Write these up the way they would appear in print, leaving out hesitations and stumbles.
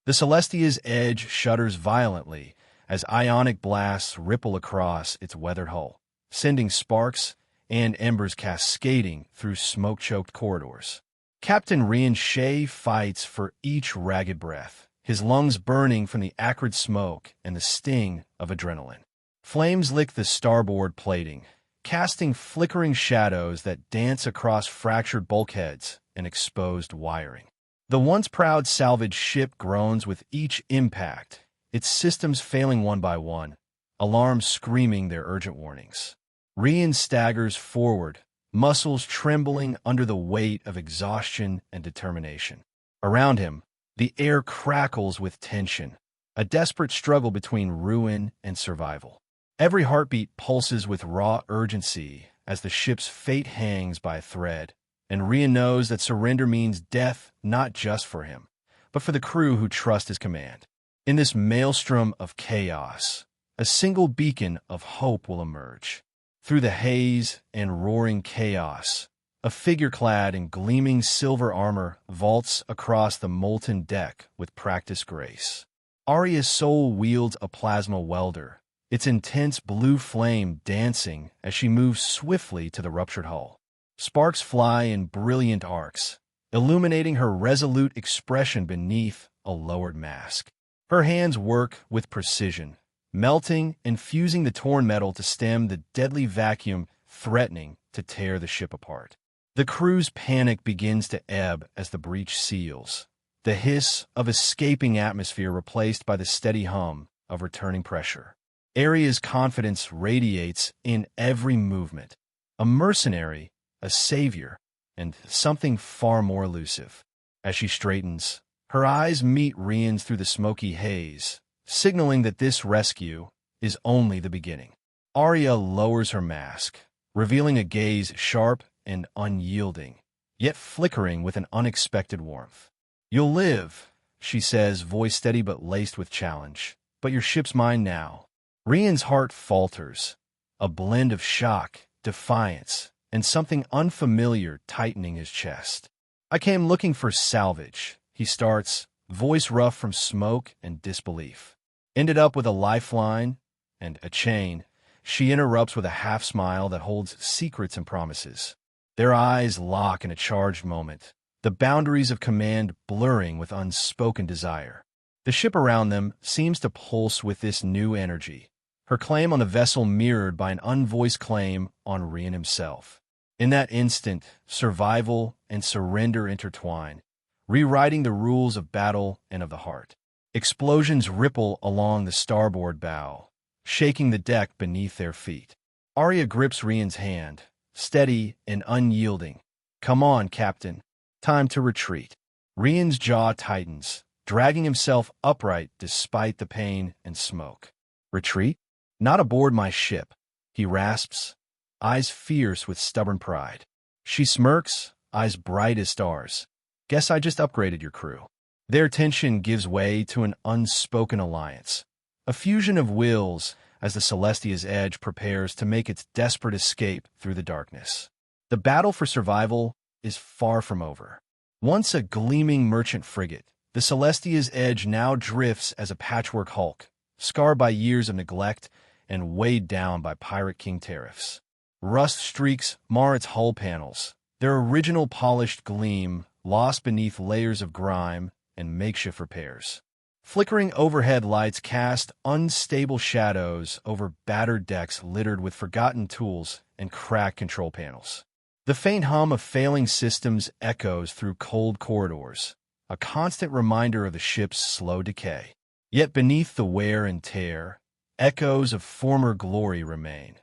The Celestia's edge shudders violently as ionic blasts ripple across its weathered hull, sending sparks and embers cascading through smoke-choked corridors. Captain Rian Shea fights for each ragged breath, his lungs burning from the acrid smoke and the sting of adrenaline. Flames lick the starboard plating, casting flickering shadows that dance across fractured bulkheads and exposed wiring. The once proud salvage ship groans with each impact, its systems failing one by one, alarms screaming their urgent warnings. Rian staggers forward, muscles trembling under the weight of exhaustion and determination. Around him, the air crackles with tension, a desperate struggle between ruin and survival. Every heartbeat pulses with raw urgency as the ship's fate hangs by a thread, and Rian knows that surrender means death not just for him, but for the crew who trust his command. In this maelstrom of chaos, a single beacon of hope will emerge. Through the haze and roaring chaos, a figure clad in gleaming silver armor vaults across the molten deck with practiced grace. Arya's soul wields a plasma welder, its intense blue flame dancing as she moves swiftly to the ruptured hull. Sparks fly in brilliant arcs, illuminating her resolute expression beneath a lowered mask. Her hands work with precision, melting and fusing the torn metal to stem the deadly vacuum threatening to tear the ship apart. The crew's panic begins to ebb as the breach seals, the hiss of escaping atmosphere replaced by the steady hum of returning pressure. Arya's confidence radiates in every movement, a mercenary, a savior, and something far more elusive. As she straightens, her eyes meet Rian's through the smoky haze, signaling that this rescue is only the beginning. Arya lowers her mask, revealing a gaze sharp and unyielding, yet flickering with an unexpected warmth. "You'll live," she says, voice steady but laced with challenge. "But your ship's mine now." Rian's heart falters, a blend of shock, defiance, and something unfamiliar tightening his chest. "I came looking for salvage," he starts, voice rough from smoke and disbelief. "Ended up with a lifeline and a chain." She interrupts with a half-smile that holds secrets and promises. Their eyes lock in a charged moment, the boundaries of command blurring with unspoken desire. The ship around them seems to pulse with this new energy, her claim on the vessel mirrored by an unvoiced claim on Rian himself. In that instant, survival and surrender intertwine, rewriting the rules of battle and of the heart. Explosions ripple along the starboard bow, shaking the deck beneath their feet. Arya grips Rian's hand, steady and unyielding. "Come on, Captain. Time to retreat." Rian's jaw tightens, dragging himself upright despite the pain and smoke. "Retreat? Not aboard my ship," he rasps, eyes fierce with stubborn pride. She smirks, eyes bright as stars. "Guess I just upgraded your crew." Their tension gives way to an unspoken alliance, a fusion of wills as the Celestia's edge prepares to make its desperate escape through the darkness. The battle for survival is far from over. Once a gleaming merchant frigate, the Celestia's edge now drifts as a patchwork hulk, scarred by years of neglect and weighed down by Pirate King tariffs. Rust streaks mar its hull panels, their original polished gleam lost beneath layers of grime and makeshift repairs. Flickering overhead lights cast unstable shadows over battered decks littered with forgotten tools and cracked control panels. The faint hum of failing systems echoes through cold corridors, a constant reminder of the ship's slow decay. Yet beneath the wear and tear, echoes of former glory remain,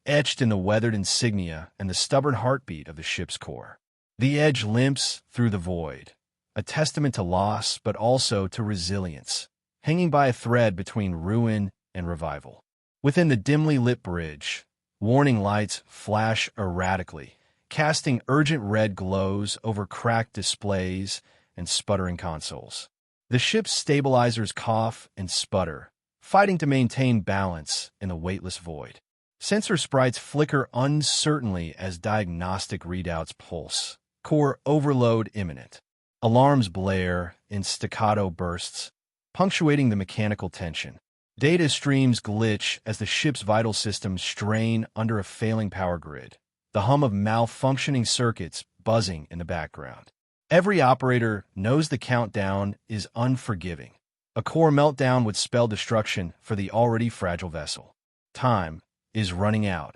etched in the weathered insignia and the stubborn heartbeat of the ship's core. The edge limps through the void, a testament to loss but also to resilience, hanging by a thread between ruin and revival. Within the dimly lit bridge, warning lights flash erratically, casting urgent red glows over cracked displays and sputtering consoles. The ship's stabilizers cough and sputter, fighting to maintain balance in the weightless void. Sensor sprites flicker uncertainly as diagnostic readouts pulse, core overload imminent. Alarms blare in staccato bursts, punctuating the mechanical tension. Data streams glitch as the ship's vital systems strain under a failing power grid, the hum of malfunctioning circuits buzzing in the background. Every operator knows the countdown is unforgiving. A core meltdown would spell destruction for the already fragile vessel. Time is running out.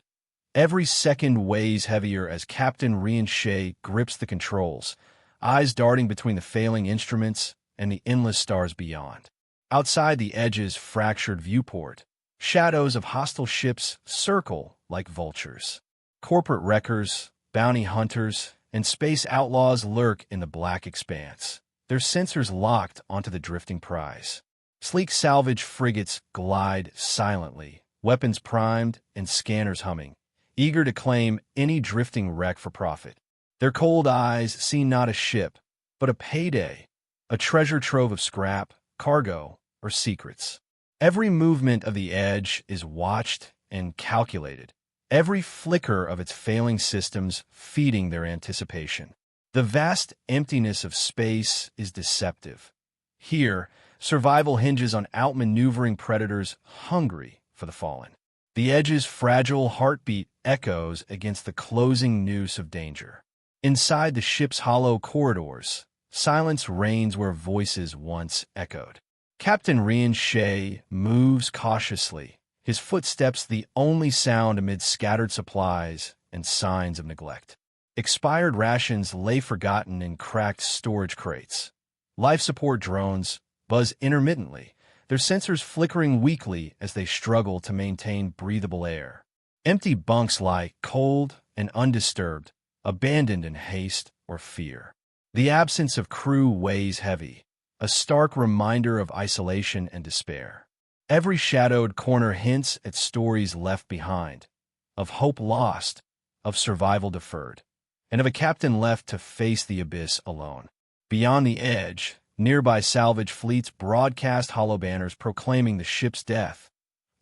Every second weighs heavier as Captain Rian Shea grips the controls, eyes darting between the failing instruments and the endless stars beyond. Outside the Edge's fractured viewport, shadows of hostile ships circle like vultures. Corporate wreckers, bounty hunters, and space outlaws lurk in the black expanse, their sensors locked onto the drifting prize. Sleek salvage frigates glide silently, weapons primed and scanners humming, eager to claim any drifting wreck for profit. Their cold eyes see not a ship, but a payday, a treasure trove of scrap, cargo, or secrets. Every movement of the Edge is watched and calculated, every flicker of its failing systems feeding their anticipation. The vast emptiness of space is deceptive. Here, survival hinges on outmaneuvering predators hungry for the fallen. The Edge's fragile heartbeat echoes against the closing noose of danger. Inside the ship's hollow corridors, silence reigns where voices once echoed. Captain Rian Shea moves cautiously, his footsteps the only sound amid scattered supplies and signs of neglect. Expired rations lay forgotten in cracked storage crates. Life support drones buzz intermittently, their sensors flickering weakly as they struggle to maintain breathable air. Empty bunks lie cold and undisturbed, abandoned in haste or fear. The absence of crew weighs heavy, a stark reminder of isolation and despair. Every shadowed corner hints at stories left behind, of hope lost, of survival deferred, and of a captain left to face the abyss alone. Beyond the Edge, nearby salvage fleets broadcast hollow banners proclaiming the ship's death,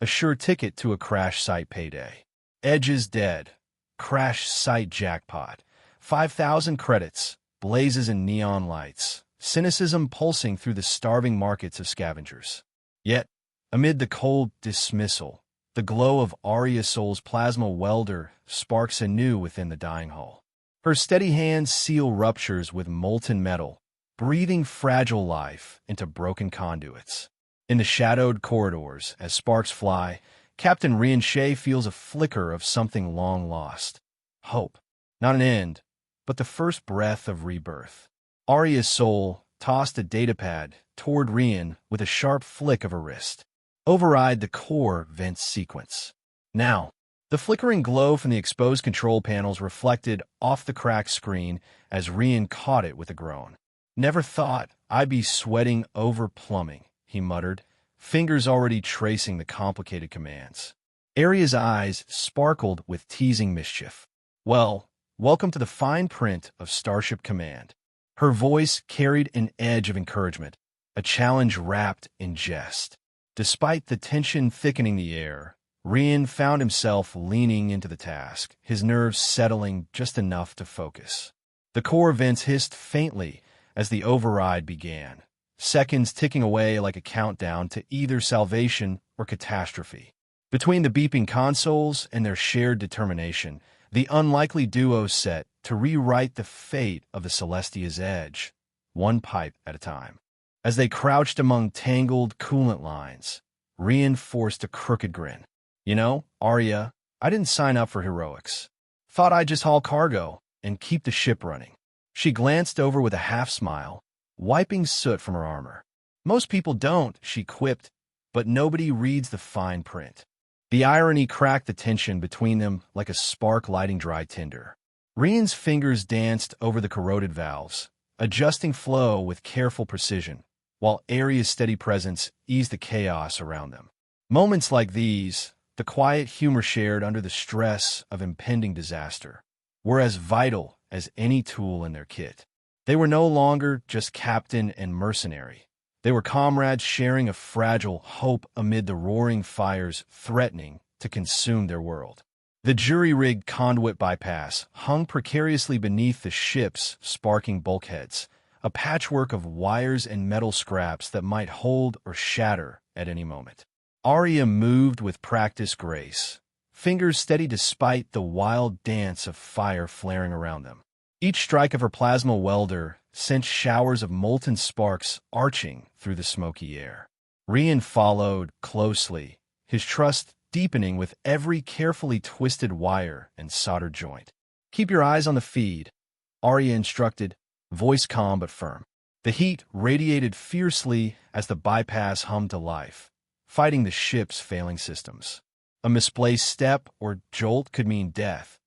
a sure ticket to a crash site payday. Edge is dead. Crash site jackpot. 5,000 credits, blazes in neon lights, cynicism pulsing through the starving markets of scavengers. Yet, amid the cold dismissal, the glow of Arya Soul's plasma welder sparks anew within the dying hull. Her steady hands seal ruptures with molten metal, breathing fragile life into broken conduits. In the shadowed corridors, as sparks fly, Captain Rian Shea feels a flicker of something long lost. Hope. Not an end, but the first breath of rebirth. Arya's soul tossed a datapad toward Rian with a sharp flick of her wrist. Override the core vent sequence. Now, the flickering glow from the exposed control panels reflected off the cracked screen as Rian caught it with a groan. "Never thought I'd be sweating over plumbing," he muttered, fingers already tracing the complicated commands. Arya's eyes sparkled with teasing mischief. "Well, welcome to the fine print of Starship Command." Her voice carried an edge of encouragement, a challenge wrapped in jest. Despite the tension thickening the air, Rian found himself leaning into the task, his nerves settling just enough to focus. The core vents hissed faintly as the override began, seconds ticking away like a countdown to either salvation or catastrophe. Between the beeping consoles and their shared determination, the unlikely duo set to rewrite the fate of the Celestia's Edge, one pipe at a time. As they crouched among tangled coolant lines, Rian forced a crooked grin. "You know, Arya, I didn't sign up for heroics. Thought I'd just haul cargo and keep the ship running." She glanced over with a half-smile, wiping soot from her armor. "Most people don't," she quipped, "but nobody reads the fine print." The irony cracked the tension between them like a spark lighting dry tinder. Rian's fingers danced over the corroded valves, adjusting flow with careful precision, while Arya's steady presence eased the chaos around them. Moments like these, the quiet humor shared under the stress of impending disaster, were as vital as any tool in their kit. They were no longer just captain and mercenary. They were comrades sharing a fragile hope amid the roaring fires threatening to consume their world. The jury-rigged conduit bypass hung precariously beneath the ship's sparking bulkheads, a patchwork of wires and metal scraps that might hold or shatter at any moment. Arya moved with practiced grace, fingers steady despite the wild dance of fire flaring around them. Each strike of her plasma welder sent showers of molten sparks arching through the smoky air. Rian followed closely, his trust deepening with every carefully twisted wire and soldered joint. "Keep your eyes on the feed," Arya instructed, voice calm but firm. The heat radiated fiercely as the bypass hummed to life, fighting the ship's failing systems. A misplaced step or jolt could mean death,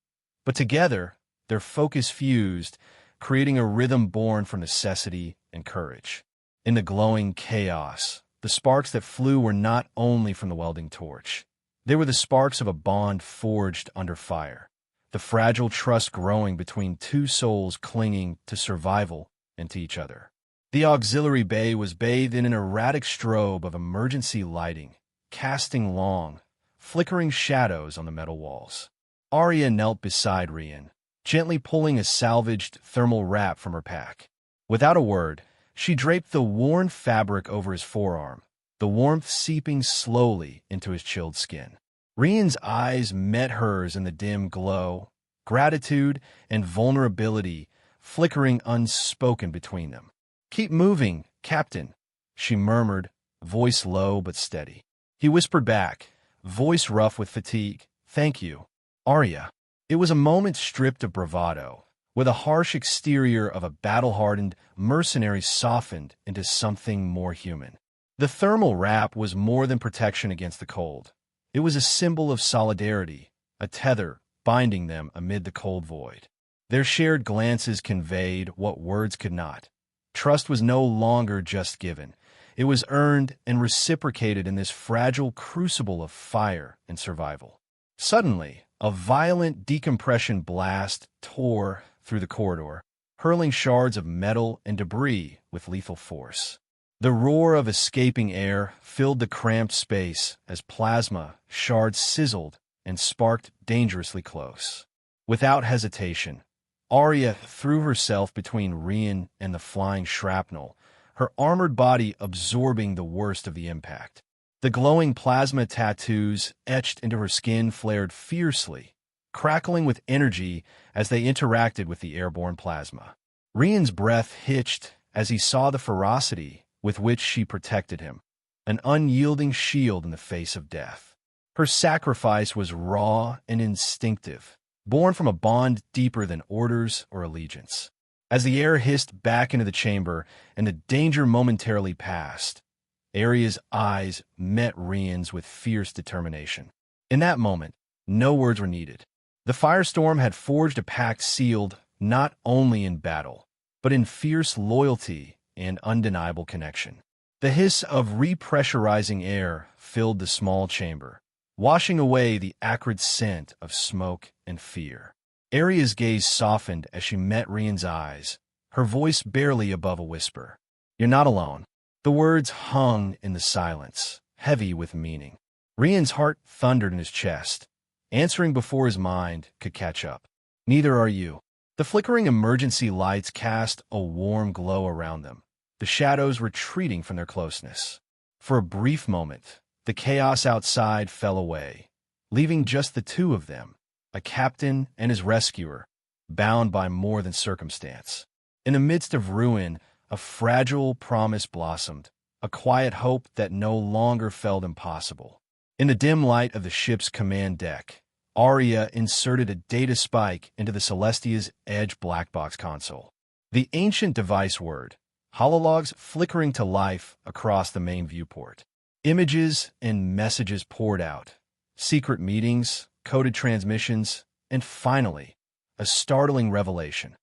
but together, their focus fused, creating a rhythm born from necessity and courage. In the glowing chaos, the sparks that flew were not only from the welding torch. They were the sparks of a bond forged under fire, the fragile trust growing between two souls clinging to survival and to each other. The auxiliary bay was bathed in an erratic strobe of emergency lighting, casting long, flickering shadows on the metal walls. Arya knelt beside Rian, gently pulling a salvaged thermal wrap from her pack. Without a word, she draped the worn fabric over his forearm, the warmth seeping slowly into his chilled skin. Rian's eyes met hers in the dim glow, gratitude and vulnerability flickering unspoken between them. "Keep moving, Captain," she murmured, voice low but steady. He whispered back, voice rough with fatigue, "Thank you, Arya." It was a moment stripped of bravado, with a harsh exterior of a battle-hardened mercenary softened into something more human. The thermal wrap was more than protection against the cold. It was a symbol of solidarity, a tether binding them amid the cold void. Their shared glances conveyed what words could not. Trust was no longer just given. It was earned and reciprocated in this fragile crucible of fire and survival. Suddenly, a violent decompression blast tore through the corridor, hurling shards of metal and debris with lethal force. The roar of escaping air filled the cramped space as plasma shards sizzled and sparked dangerously close. Without hesitation, Arya threw herself between Rian and the flying shrapnel, her armored body absorbing the worst of the impact. The glowing plasma tattoos etched into her skin flared fiercely, crackling with energy as they interacted with the airborne plasma. Rian's breath hitched as he saw the ferocity with which she protected him, an unyielding shield in the face of death. Her sacrifice was raw and instinctive, born from a bond deeper than orders or allegiance. As the air hissed back into the chamber and the danger momentarily passed, Arya's eyes met Rian's with fierce determination. In that moment, no words were needed. The firestorm had forged a pact sealed not only in battle, but in fierce loyalty and undeniable connection. The hiss of repressurizing air filled the small chamber, washing away the acrid scent of smoke and fear. Arya's gaze softened as she met Rian's eyes, her voice barely above a whisper. "You're not alone." The words hung in the silence, heavy with meaning. Rian's heart thundered in his chest, answering before his mind could catch up. "Neither are you." The flickering emergency lights cast a warm glow around them, the shadows retreating from their closeness. For a brief moment, the chaos outside fell away, leaving just the two of them, a captain and his rescuer, bound by more than circumstance. In the midst of ruin, a fragile promise blossomed, a quiet hope that no longer felt impossible. In the dim light of the ship's command deck, Arya inserted a data spike into the Celestia's Edge black box console. The ancient device word, holologs flickering to life across the main viewport. Images and messages poured out, secret meetings, coded transmissions, and finally, a startling revelation.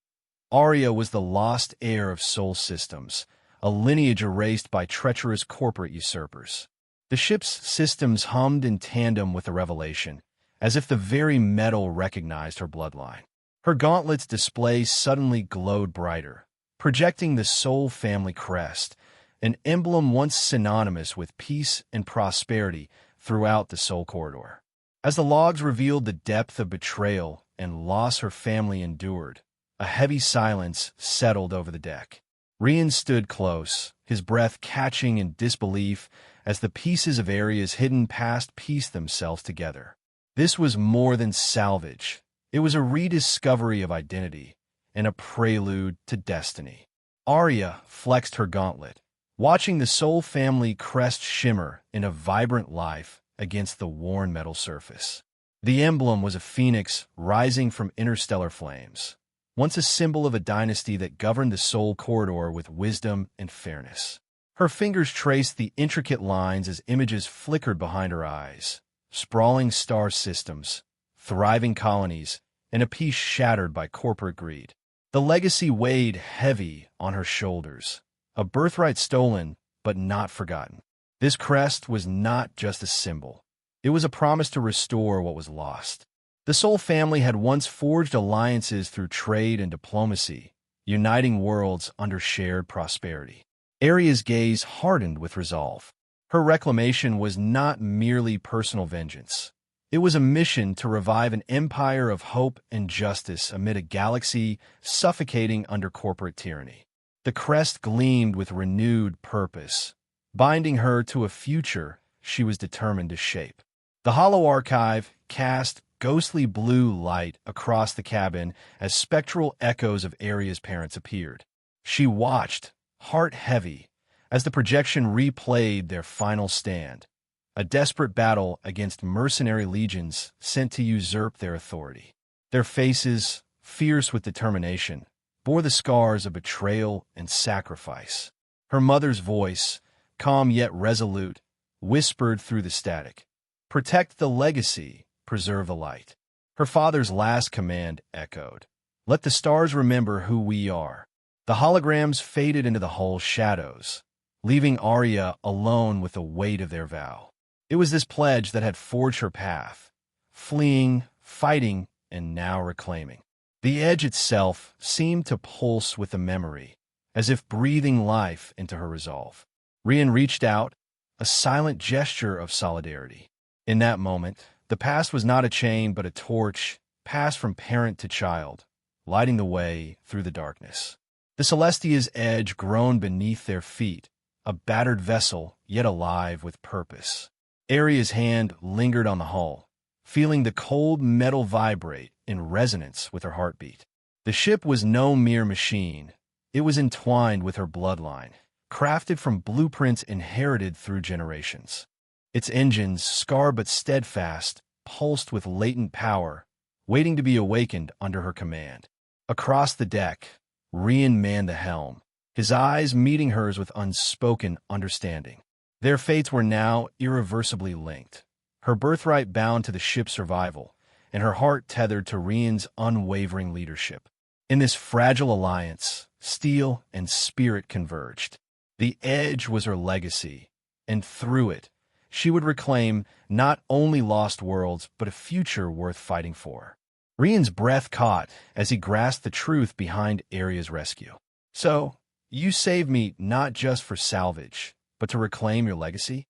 Arya was the lost heir of Sol Systems, a lineage erased by treacherous corporate usurpers. The ship's systems hummed in tandem with the revelation, as if the very metal recognized her bloodline. Her gauntlet's display suddenly glowed brighter, projecting the Sol family crest, an emblem once synonymous with peace and prosperity throughout the Sol corridor. As the logs revealed the depth of betrayal and loss her family endured, a heavy silence settled over the deck. Rian stood close, his breath catching in disbelief as the pieces of Aria's hidden past pieced themselves together. This was more than salvage. It was a rediscovery of identity and a prelude to destiny. Arya flexed her gauntlet, watching the Soul family crest shimmer in a vibrant life against the worn metal surface. The emblem was a phoenix rising from interstellar flames, once a symbol of a dynasty that governed the Soul Corridor with wisdom and fairness. Her fingers traced the intricate lines as images flickered behind her eyes. Sprawling star systems, thriving colonies, and a peace shattered by corporate greed. The legacy weighed heavy on her shoulders, a birthright stolen but not forgotten. This crest was not just a symbol. It was a promise to restore what was lost. The Soul family had once forged alliances through trade and diplomacy, uniting worlds under shared prosperity. Arya's gaze hardened with resolve. Her reclamation was not merely personal vengeance. It was a mission to revive an empire of hope and justice amid a galaxy suffocating under corporate tyranny. The crest gleamed with renewed purpose, binding her to a future she was determined to shape. The hollow archive cast ghostly blue light across the cabin as spectral echoes of Arya's parents appeared. She watched, heart heavy, as the projection replayed their final stand, a desperate battle against mercenary legions sent to usurp their authority. Their faces, fierce with determination, bore the scars of betrayal and sacrifice. Her mother's voice, calm yet resolute, whispered through the static, "Protect the legacy, preserve the light." Her father's last command echoed, "Let the stars remember who we are." The holograms faded into the hull shadows, leaving Arya alone with the weight of their vow. It was this pledge that had forged her path, fleeing, fighting, and now reclaiming. The edge itself seemed to pulse with the memory, as if breathing life into her resolve. Rian reached out, a silent gesture of solidarity. In that moment, the past was not a chain but a torch, passed from parent to child, lighting the way through the darkness. The Celestia's edge groaned beneath their feet, a battered vessel yet alive with purpose. Arya's hand lingered on the hull, feeling the cold metal vibrate in resonance with her heartbeat. The ship was no mere machine. It was entwined with her bloodline, crafted from blueprints inherited through generations. Its engines, scarred but steadfast, pulsed with latent power, waiting to be awakened under her command. Across the deck, Rian manned the helm, his eyes meeting hers with unspoken understanding. Their fates were now irreversibly linked, her birthright bound to the ship's survival, and her heart tethered to Rian's unwavering leadership. In this fragile alliance, steel and spirit converged. The edge was her legacy, and through it, she would reclaim not only lost worlds, but a future worth fighting for. Rian's breath caught as he grasped the truth behind Arya's rescue. "So, you saved me not just for salvage, but to reclaim your legacy?"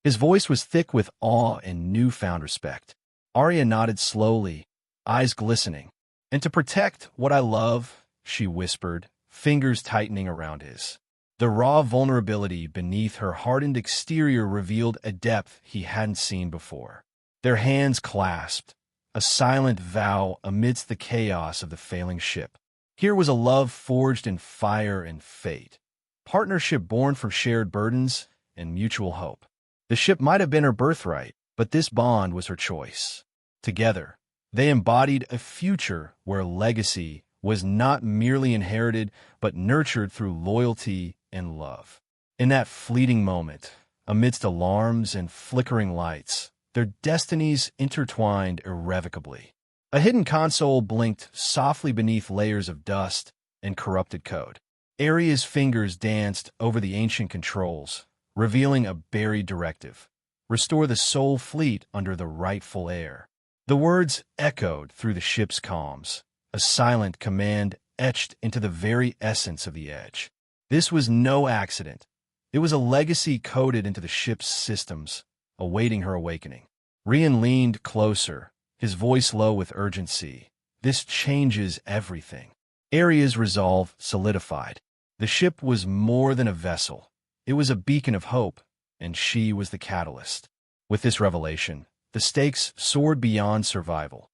His voice was thick with awe and newfound respect. Arya nodded slowly, eyes glistening. "And to protect what I love," she whispered, fingers tightening around his. The raw vulnerability beneath her hardened exterior revealed a depth he hadn't seen before. Their hands clasped, a silent vow amidst the chaos of the failing ship. Here was a love forged in fire and fate, partnership born from shared burdens and mutual hope. The ship might have been her birthright, but this bond was her choice. Together, they embodied a future where legacy was not merely inherited, but nurtured through loyalty and love. In that fleeting moment, amidst alarms and flickering lights, their destinies intertwined irrevocably. A hidden console blinked softly beneath layers of dust and corrupted code. Arya's fingers danced over the ancient controls, revealing a buried directive: restore the Soul fleet under the rightful heir. The words echoed through the ship's comms, a silent command etched into the very essence of the edge. This was no accident. It was a legacy coded into the ship's systems, awaiting her awakening. Rian leaned closer, his voice low with urgency. "This changes everything." Arya's resolve solidified. The ship was more than a vessel. It was a beacon of hope, and she was the catalyst. With this revelation, the stakes soared beyond survival.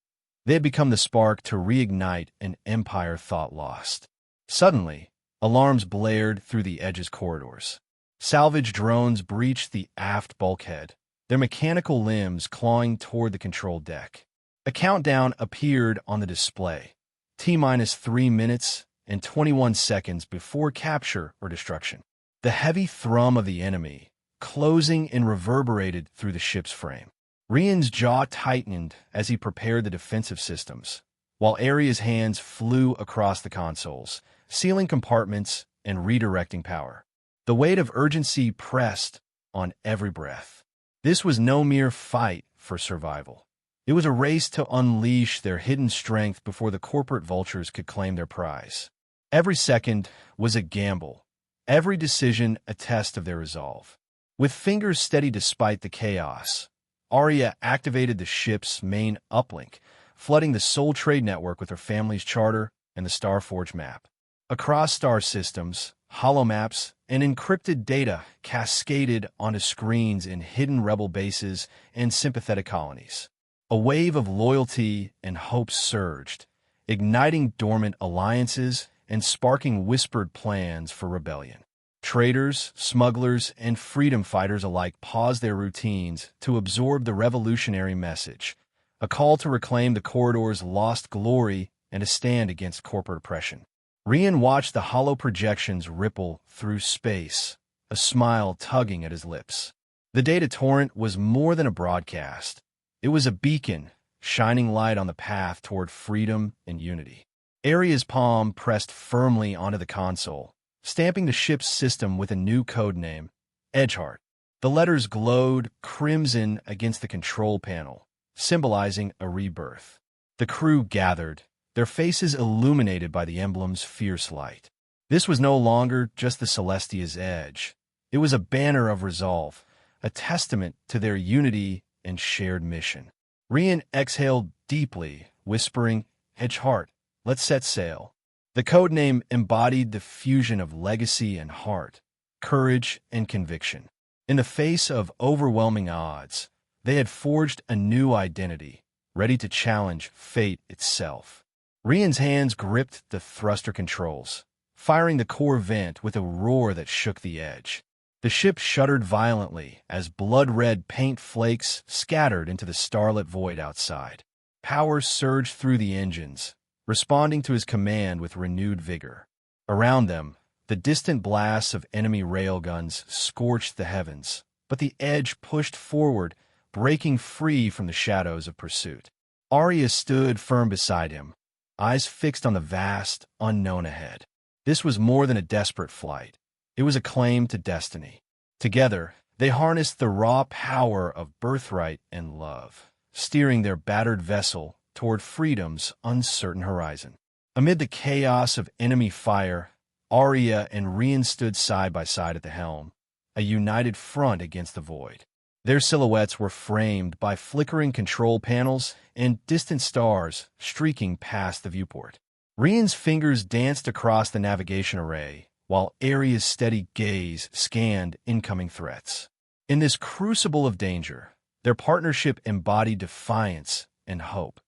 They had become the spark to reignite an empire thought lost. Suddenly, alarms blared through the Edge's corridors. Salvage drones breached the aft bulkhead, their mechanical limbs clawing toward the control deck. A countdown appeared on the display. T-minus 3 minutes and 21 seconds before capture or destruction. The heavy thrum of the enemy, closing and reverberated through the ship's frame. Rian's jaw tightened as he prepared the defensive systems, while Aria's hands flew across the consoles, sealing compartments and redirecting power. The weight of urgency pressed on every breath. This was no mere fight for survival. It was a race to unleash their hidden strength before the corporate vultures could claim their prize. Every second was a gamble, every decision a test of their resolve. With fingers steady despite the chaos, Arya activated the ship's main uplink, flooding the Soul Trade Network with her family's charter and the Starforge map. Across star systems, holomaps, and encrypted data cascaded onto screens in hidden rebel bases and sympathetic colonies. A wave of loyalty and hope surged, igniting dormant alliances and sparking whispered plans for rebellion. Traders, smugglers, and freedom fighters alike paused their routines to absorb the revolutionary message, a call to reclaim the corridor's lost glory and to stand against corporate oppression. Rian watched the hollow projections ripple through space, a smile tugging at his lips. The data torrent was more than a broadcast. It was a beacon, shining light on the path toward freedom and unity. Aria's palm pressed firmly onto the console, stamping the ship's system with a new code name, Edgeheart. The letters glowed crimson against the control panel, symbolizing a rebirth. The crew gathered, their faces illuminated by the emblem's fierce light. This was no longer just the Celestia's edge. It was a banner of resolve, a testament to their unity and shared mission. Rian exhaled deeply, whispering, Edgeheart, let's set sail. The codename embodied the fusion of legacy and heart, courage and conviction. In the face of overwhelming odds, they had forged a new identity, ready to challenge fate itself. Rian's hands gripped the thruster controls, firing the core vent with a roar that shook the edge. The ship shuddered violently as blood-red paint flakes scattered into the starlit void outside. Power surged through the engines, responding to his command with renewed vigor. Around them, the distant blasts of enemy railguns scorched the heavens, but the Edge pushed forward, breaking free from the shadows of pursuit. Arya stood firm beside him, eyes fixed on the vast, unknown ahead. This was more than a desperate flight. It was a claim to destiny. Together, they harnessed the raw power of birthright and love, steering their battered vessel toward freedom's uncertain horizon. Amid the chaos of enemy fire, Arya and Rian stood side by side at the helm, a united front against the void. Their silhouettes were framed by flickering control panels and distant stars streaking past the viewport. Rian's fingers danced across the navigation array, while Arya's steady gaze scanned incoming threats. In this crucible of danger, their partnership embodied defiance and hope,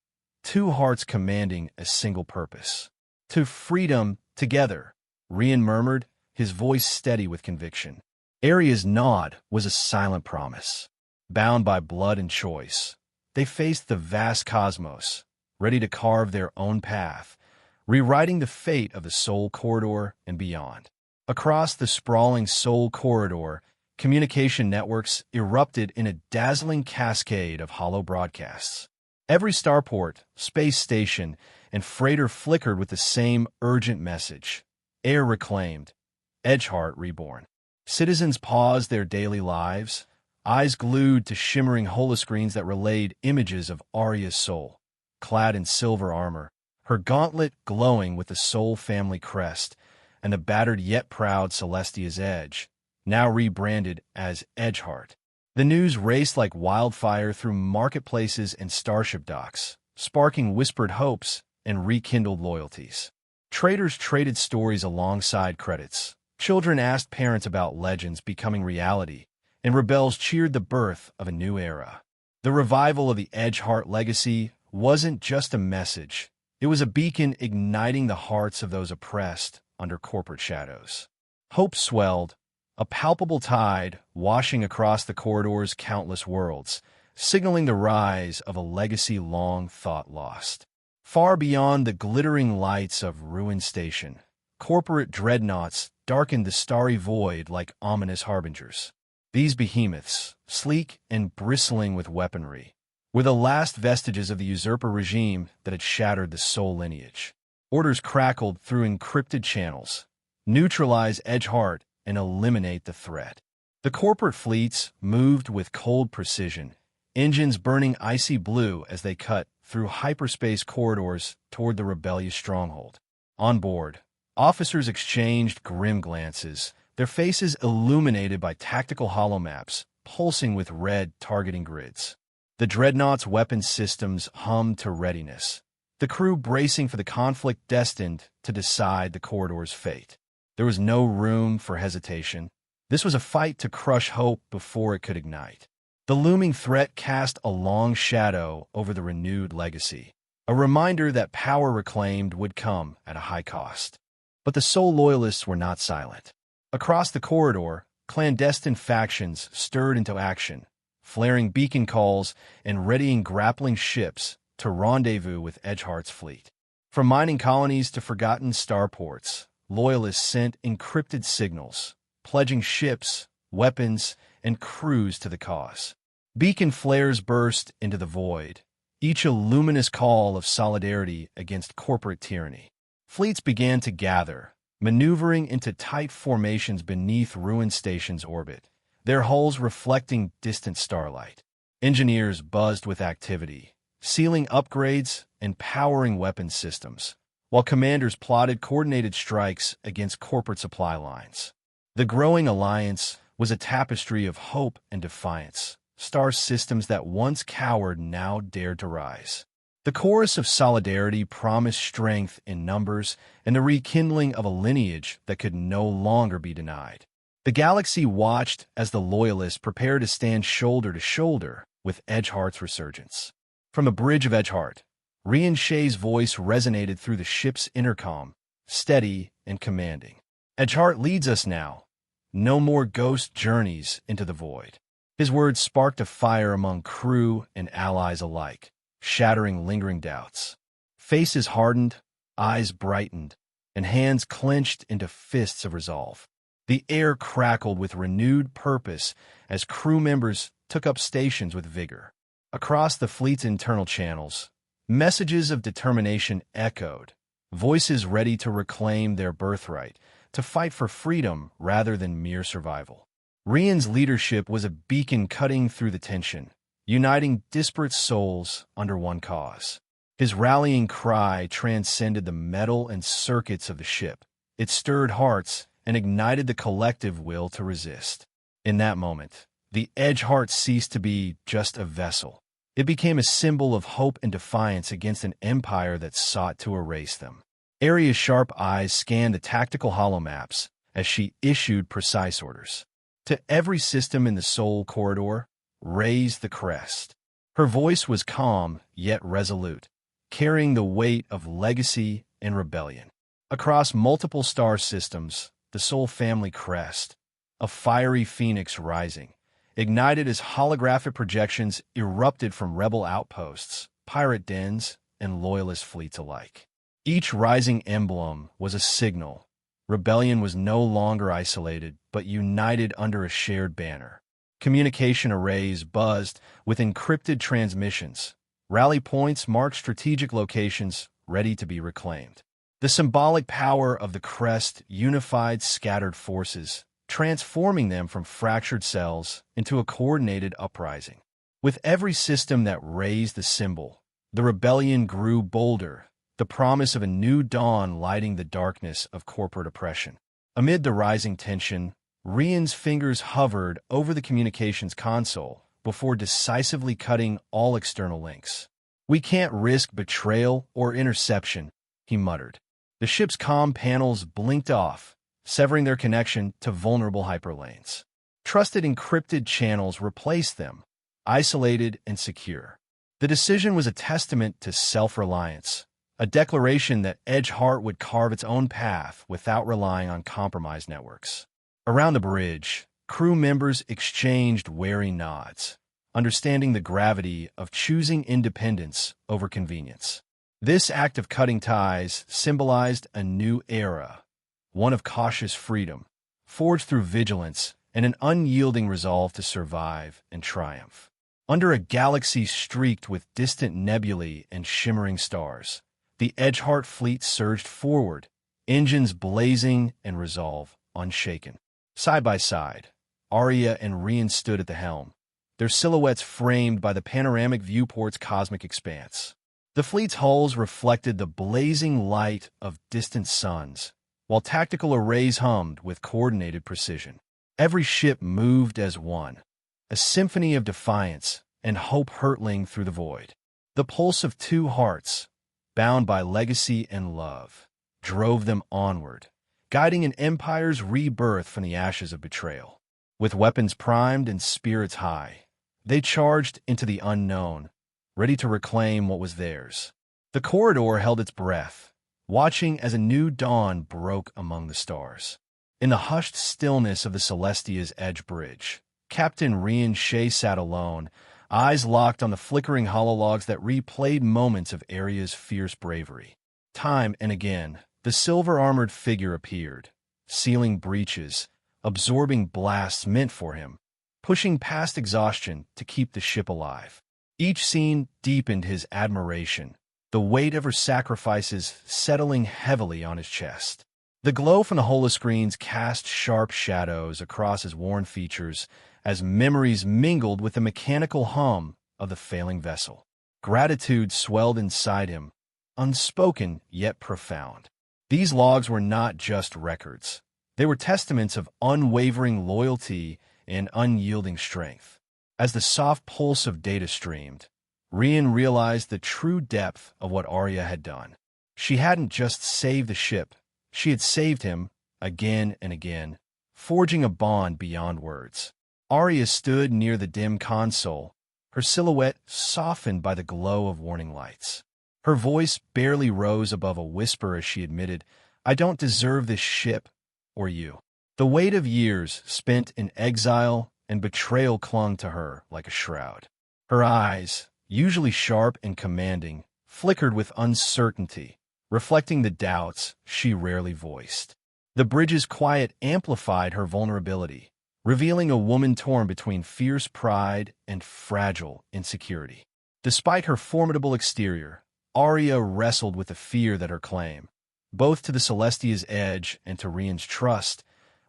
two hearts commanding a single purpose. To freedom together, Rian murmured, his voice steady with conviction. Arya's nod was a silent promise. Bound by blood and choice, they faced the vast cosmos, ready to carve their own path, rewriting the fate of the Soul Corridor and beyond. Across the sprawling Soul Corridor, communication networks erupted in a dazzling cascade of hollow broadcasts. Every starport, space station, and freighter flickered with the same urgent message. Air reclaimed, Edgeheart reborn. Citizens paused their daily lives, eyes glued to shimmering holoscreens that relayed images of Arya's soul, clad in silver armor, her gauntlet glowing with the Soul family crest, and the battered yet proud Celestia's Edge, now rebranded as Edgeheart. The news raced like wildfire through marketplaces and starship docks, sparking whispered hopes and rekindled loyalties. Traders traded stories alongside credits. Children asked parents about legends becoming reality, and rebels cheered the birth of a new era. The revival of the Edgeheart legacy wasn't just a message. It was a beacon igniting the hearts of those oppressed under corporate shadows. Hope swelled, a palpable tide washing across the corridor's countless worlds, signaling the rise of a legacy long thought lost. Far beyond the glittering lights of Ruin Station, corporate dreadnoughts darkened the starry void like ominous harbingers. These behemoths, sleek and bristling with weaponry, were the last vestiges of the usurper regime that had shattered the Soul lineage. Orders crackled through encrypted channels. Neutralize Edgeheart and eliminate the threat. The corporate fleets moved with cold precision, engines burning icy blue as they cut through hyperspace corridors toward the rebellious stronghold. On board, officers exchanged grim glances, their faces illuminated by tactical holomaps, pulsing with red targeting grids. The dreadnought's weapon systems hummed to readiness, the crew bracing for the conflict destined to decide the corridor's fate. There was no room for hesitation. This was a fight to crush hope before it could ignite. The looming threat cast a long shadow over the renewed legacy, a reminder that power reclaimed would come at a high cost. But the Soul Loyalists were not silent. Across the corridor, clandestine factions stirred into action, flaring beacon calls and readying grappling ships to rendezvous with Edgeheart's fleet. From mining colonies to forgotten starports, Loyalists sent encrypted signals, pledging ships, weapons, and crews to the cause. Beacon flares burst into the void, each a luminous call of solidarity against corporate tyranny. Fleets began to gather, maneuvering into tight formations beneath Ruin Station's orbit, their hulls reflecting distant starlight. Engineers buzzed with activity, sealing upgrades and powering weapon systems, while commanders plotted coordinated strikes against corporate supply lines. The growing alliance was a tapestry of hope and defiance. Star systems that once cowered now dared to rise. The chorus of solidarity promised strength in numbers and the rekindling of a lineage that could no longer be denied. The galaxy watched as the Loyalists prepared to stand shoulder to shoulder with Edgeheart's resurgence. From the bridge of Edgeheart, Rian Shay's voice resonated through the ship's intercom, steady and commanding. Edgeheart leads us now. No more ghost journeys into the void. His words sparked a fire among crew and allies alike, shattering lingering doubts. Faces hardened, eyes brightened, and hands clenched into fists of resolve. The air crackled with renewed purpose as crew members took up stations with vigor. Across the fleet's internal channels, messages of determination echoed, voices ready to reclaim their birthright, to fight for freedom rather than mere survival. Rian's leadership was a beacon cutting through the tension, uniting disparate souls under one cause. His rallying cry transcended the metal and circuits of the ship. It stirred hearts and ignited the collective will to resist. In that moment, the Edgeheart ceased to be just a vessel. It became a symbol of hope and defiance against an empire that sought to erase them. Aria's sharp eyes scanned the tactical holomaps as she issued precise orders. To every system in the Soul Corridor, raise the crest. Her voice was calm yet resolute, carrying the weight of legacy and rebellion. Across multiple star systems, the Soul family crest, a fiery phoenix rising, ignited as holographic projections erupted from rebel outposts, pirate dens, and loyalist fleets alike. Each rising emblem was a signal. Rebellion was no longer isolated, but united under a shared banner. Communication arrays buzzed with encrypted transmissions. Rally points marked strategic locations ready to be reclaimed. The symbolic power of the crest unified scattered forces, transforming them from fractured cells into a coordinated uprising. With every system that raised the symbol, the rebellion grew bolder, the promise of a new dawn lighting the darkness of corporate oppression. Amid the rising tension, Rian's fingers hovered over the communications console before decisively cutting all external links. "We can't risk betrayal or interception," he muttered. The ship's comm panels blinked off, severing their connection to vulnerable hyperlanes. Trusted encrypted channels replaced them, isolated and secure. The decision was a testament to self-reliance, a declaration that Edgeheart would carve its own path without relying on compromised networks. Around the bridge, crew members exchanged wary nods, understanding the gravity of choosing independence over convenience. This act of cutting ties symbolized a new era, one of cautious freedom, forged through vigilance and an unyielding resolve to survive and triumph. Under a galaxy streaked with distant nebulae and shimmering stars, the Edgeheart fleet surged forward, engines blazing and resolve unshaken. Side by side, Arya and Rian stood at the helm, their silhouettes framed by the panoramic viewport's cosmic expanse. The fleet's hulls reflected the blazing light of distant suns, while tactical arrays hummed with coordinated precision. Every ship moved as one, a symphony of defiance and hope hurtling through the void. The pulse of two hearts, bound by legacy and love, drove them onward, guiding an empire's rebirth from the ashes of betrayal. With weapons primed and spirits high, they charged into the unknown, ready to reclaim what was theirs. The corridor held its breath, watching as a new dawn broke among the stars. In the hushed stillness of the Celestia's edge bridge, Captain Rian Shay sat alone, eyes locked on the flickering holologs that replayed moments of Arya's fierce bravery. Time and again, the silver-armored figure appeared, sealing breaches, absorbing blasts meant for him, pushing past exhaustion to keep the ship alive. Each scene deepened his admiration, the weight of her sacrifices settling heavily on his chest. The glow from the holoscreens cast sharp shadows across his worn features as memories mingled with the mechanical hum of the failing vessel. Gratitude swelled inside him, unspoken yet profound. These logs were not just records. They were testaments of unwavering loyalty and unyielding strength. As the soft pulse of data streamed, Rian realized the true depth of what Arya had done. She hadn't just saved the ship, she had saved him again and again, forging a bond beyond words. Arya stood near the dim console, her silhouette softened by the glow of warning lights. Her voice barely rose above a whisper as she admitted, "I don't deserve this ship or you." The weight of years spent in exile and betrayal clung to her like a shroud. Her eyes, usually sharp and commanding, flickered with uncertainty, reflecting the doubts she rarely voiced. The bridge's quiet amplified her vulnerability, revealing a woman torn between fierce pride and fragile insecurity. Despite her formidable exterior, Arya wrestled with the fear that her claim, both to the Celestia's edge and to Rian's trust,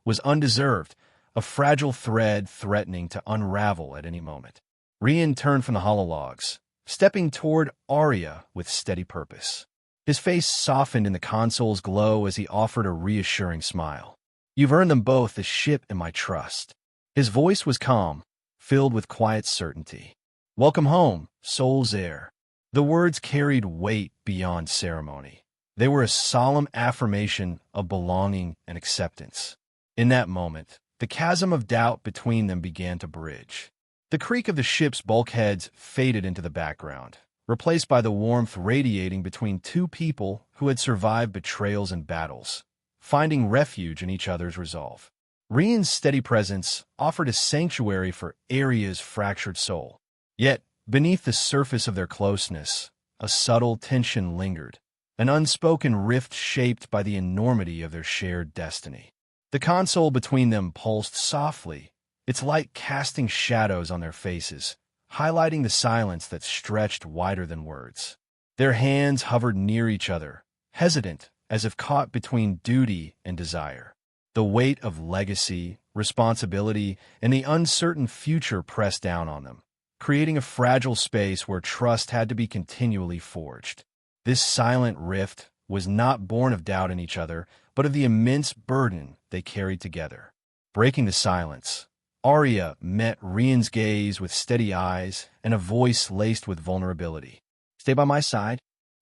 was undeserved, a fragile thread threatening to unravel at any moment. Rian turned from the holologs, stepping toward Arya with steady purpose. His face softened in the console's glow as he offered a reassuring smile. "You've earned them both, the ship and my trust." His voice was calm, filled with quiet certainty. "Welcome home, soul's heir." The words carried weight beyond ceremony. They were a solemn affirmation of belonging and acceptance. In that moment, the chasm of doubt between them began to bridge. The creak of the ship's bulkheads faded into the background, replaced by the warmth radiating between two people who had survived betrayals and battles, finding refuge in each other's resolve. Rian's steady presence offered a sanctuary for Arya's fractured soul. Yet, beneath the surface of their closeness, a subtle tension lingered, an unspoken rift shaped by the enormity of their shared destiny. The console between them pulsed softly, its light casting shadows on their faces, highlighting the silence that stretched wider than words. Their hands hovered near each other, hesitant, as if caught between duty and desire. The weight of legacy, responsibility, and the uncertain future pressed down on them, creating a fragile space where trust had to be continually forged. This silent rift was not born of doubt in each other, but of the immense burden they carried together. Breaking the silence, Arya met Rian's gaze with steady eyes and a voice laced with vulnerability. "Stay by my side?"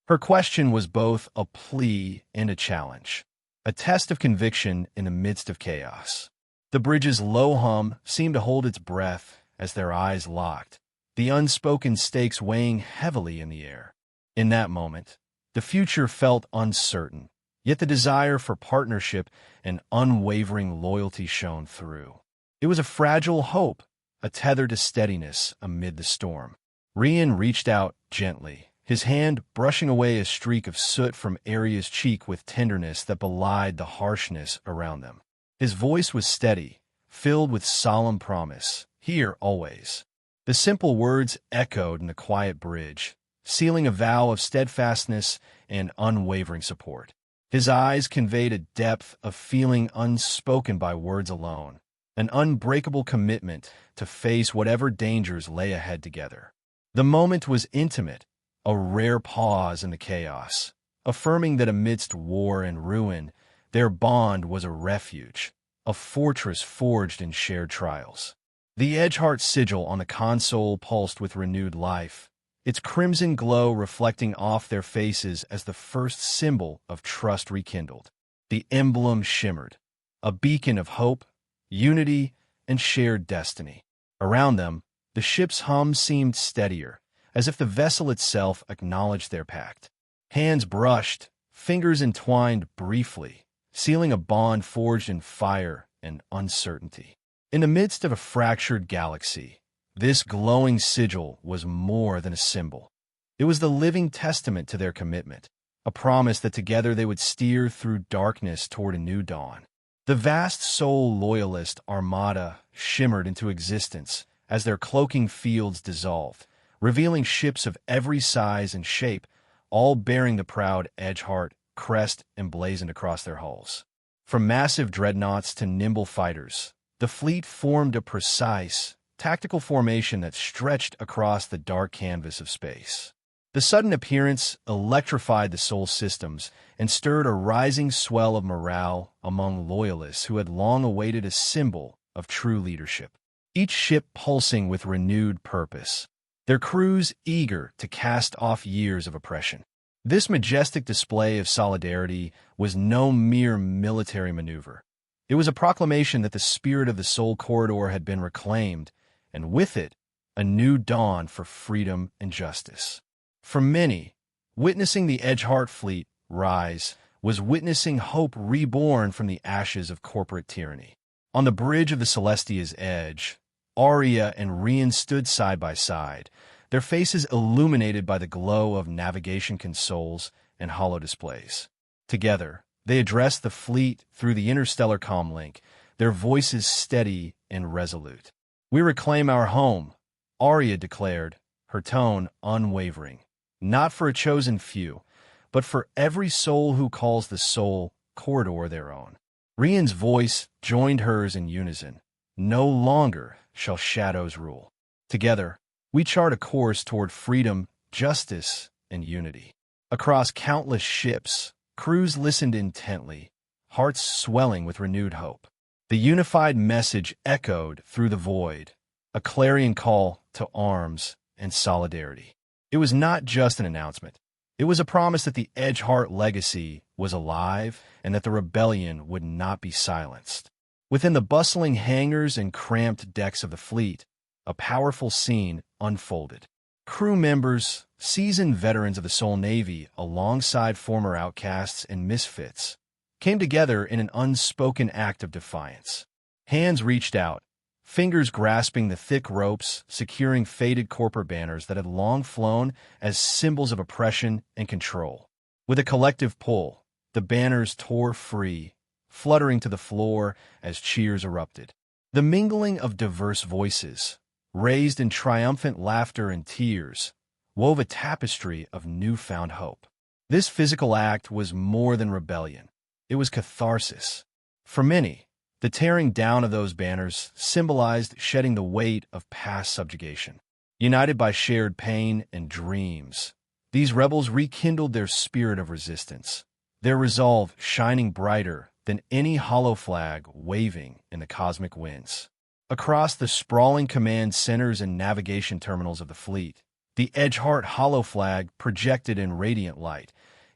Her question was both a plea and a challenge, a test of conviction in the midst of chaos. The bridge's low hum seemed to hold its breath as their eyes locked, the unspoken stakes weighing heavily in the air. In that moment, the future felt uncertain, yet the desire for partnership and unwavering loyalty shone through. It was a fragile hope, a tether to steadiness amid the storm. Rian reached out gently, his hand brushing away a streak of soot from Arya's cheek with tenderness that belied the harshness around them. His voice was steady, filled with solemn promise, here always. The simple words echoed in the quiet bridge, sealing a vow of steadfastness and unwavering support. His eyes conveyed a depth of feeling unspoken by words alone, an unbreakable commitment to face whatever dangers lay ahead together. The moment was intimate, a rare pause in the chaos, affirming that amidst war and ruin, their bond was a refuge, a fortress forged in shared trials. The Edgeheart sigil on the console pulsed with renewed life, its crimson glow reflecting off their faces as the first symbol of trust rekindled. The emblem shimmered, a beacon of hope, unity, and shared destiny. Around them, the ship's hum seemed steadier, as if the vessel itself acknowledged their pact. Hands brushed, fingers entwined briefly, sealing a bond forged in fire and uncertainty. In the midst of a fractured galaxy, this glowing sigil was more than a symbol. It was the living testament to their commitment, a promise that together they would steer through darkness toward a new dawn. The vast Soul Loyalist armada shimmered into existence as their cloaking fields dissolved, revealing ships of every size and shape, all bearing the proud Edgeheart crest emblazoned across their hulls. From massive dreadnoughts to nimble fighters, the fleet formed a precise, tactical formation that stretched across the dark canvas of space. The sudden appearance electrified the Soul systems and stirred a rising swell of morale among loyalists who had long awaited a symbol of true leadership. Each ship pulsing with renewed purpose, their crews eager to cast off years of oppression. This majestic display of solidarity was no mere military maneuver. It was a proclamation that the spirit of the Soul Corridor had been reclaimed, and with it, a new dawn for freedom and justice. For many, witnessing the Edgeheart fleet rise was witnessing hope reborn from the ashes of corporate tyranny. On the bridge of the Celestia's edge, Arya and Rian stood side by side, their faces illuminated by the glow of navigation consoles and holo displays. Together, they addressed the fleet through the interstellar comlink, their voices steady and resolute. "We reclaim our home," Arya declared, her tone unwavering. "Not for a chosen few, but for every soul who calls the Soul Corridor their own." Rian's voice joined hers in unison. "No longer shall shadows rule. Together, we chart a course toward freedom, justice, and unity." Across countless ships, crews listened intently, hearts swelling with renewed hope. The unified message echoed through the void, a clarion call to arms and solidarity. It was not just an announcement. It was a promise that the Edgeheart legacy was alive and that the rebellion would not be silenced. Within the bustling hangars and cramped decks of the fleet, a powerful scene unfolded. Crew members, seasoned veterans of the Soul Navy alongside former outcasts and misfits, came together in an unspoken act of defiance. Hands reached out, fingers grasping the thick ropes, securing faded corporate banners that had long flown as symbols of oppression and control. With a collective pull, the banners tore free, fluttering to the floor as cheers erupted. The mingling of diverse voices, raised in triumphant laughter and tears, wove a tapestry of newfound hope. This physical act was more than rebellion. It was catharsis. For many, the tearing down of those banners symbolized shedding the weight of past subjugation. United by shared pain and dreams, these rebels rekindled their spirit of resistance, their resolve shining brighter than any hollow flag waving in the cosmic winds. Across the sprawling command centers and navigation terminals of the fleet, The Edgeheart hollow flag projected in radiant light,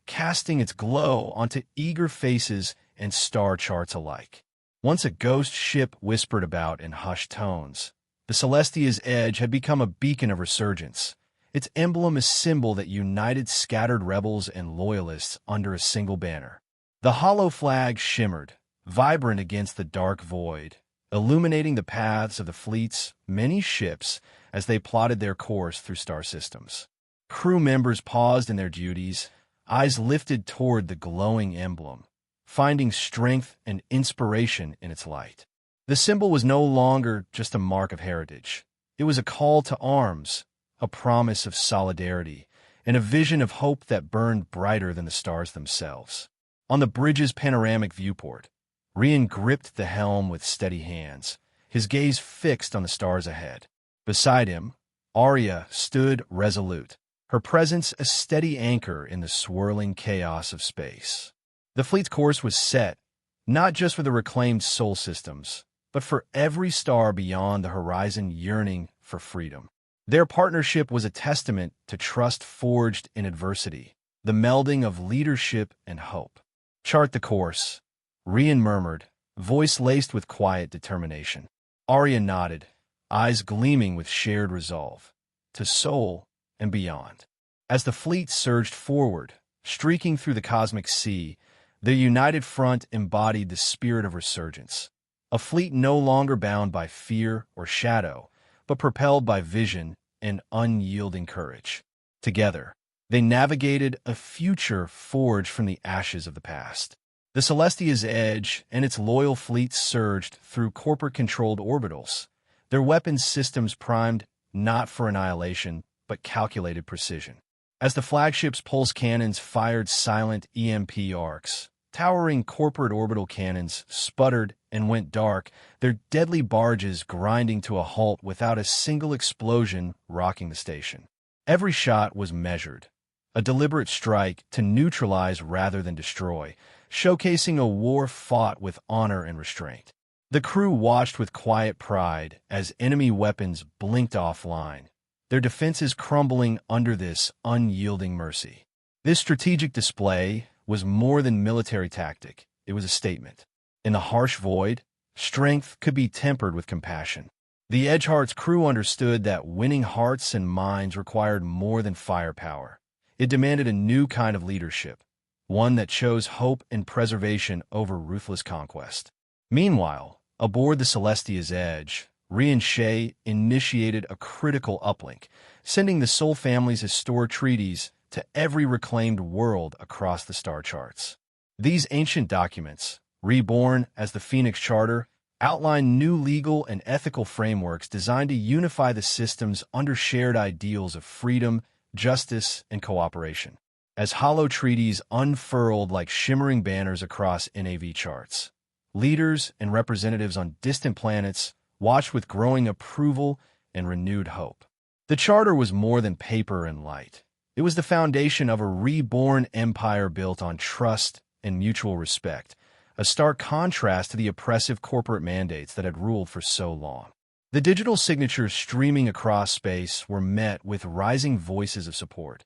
casting its glow onto eager faces and star charts alike. Once a ghost ship whispered about in hushed tones, the Celestia's Edge had become a beacon of resurgence, its emblem a symbol that united scattered rebels and loyalists under a single banner. The hollow flag shimmered, vibrant against the dark void, illuminating the paths of the fleet's many ships as they plotted their course through star systems. Crew members paused in their duties, eyes lifted toward the glowing emblem, finding strength and inspiration in its light. The symbol was no longer just a mark of heritage. It was a call to arms, a promise of solidarity, and a vision of hope that burned brighter than the stars themselves. On the bridge's panoramic viewport, Rian gripped the helm with steady hands, his gaze fixed on the stars ahead. Beside him, Arya stood resolute, her presence a steady anchor in the swirling chaos of space. The fleet's course was set, not just for the reclaimed sol systems, but for every star beyond the horizon yearning for freedom. Their partnership was a testament to trust forged in adversity, the melding of leadership and hope. "Chart the course," Rian murmured, voice laced with quiet determination. Arya nodded, eyes gleaming with shared resolve, to Sol and beyond. As the fleet surged forward, streaking through the cosmic sea, the united front embodied the spirit of resurgence. A fleet no longer bound by fear or shadow, but propelled by vision and unyielding courage. Together, they navigated a future forged from the ashes of the past. The Celestia's Edge and its loyal fleet surged through corporate-controlled orbitals, their weapons systems primed not for annihilation, but calculated precision. As the flagship's pulse cannons fired silent EMP arcs, towering corporate orbital cannons sputtered and went dark, their deadly barges grinding to a halt without a single explosion rocking the station. Every shot was measured, a deliberate strike to neutralize rather than destroy, showcasing a war fought with honor and restraint. The crew watched with quiet pride as enemy weapons blinked offline, their defenses crumbling under this unyielding mercy. This strategic display was more than military tactic, it was a statement. In the harsh void, strength could be tempered with compassion. The Edgeheart's crew understood that winning hearts and minds required more than firepower. It demanded a new kind of leadership, one that chose hope and preservation over ruthless conquest. Meanwhile, aboard the Celestia's Edge, Rian Shay initiated a critical uplink, sending the Sol family's historic treaties to every reclaimed world across the star charts. These ancient documents, reborn as the Phoenix Charter, outline new legal and ethical frameworks designed to unify the systems under shared ideals of freedom, justice, and cooperation. As hollow treaties unfurled like shimmering banners across NAV charts, leaders and representatives on distant planets watched with growing approval and renewed hope. The charter was more than paper and light. It was the foundation of a reborn empire built on trust and mutual respect, a stark contrast to the oppressive corporate mandates that had ruled for so long. The digital signatures streaming across space were met with rising voices of support,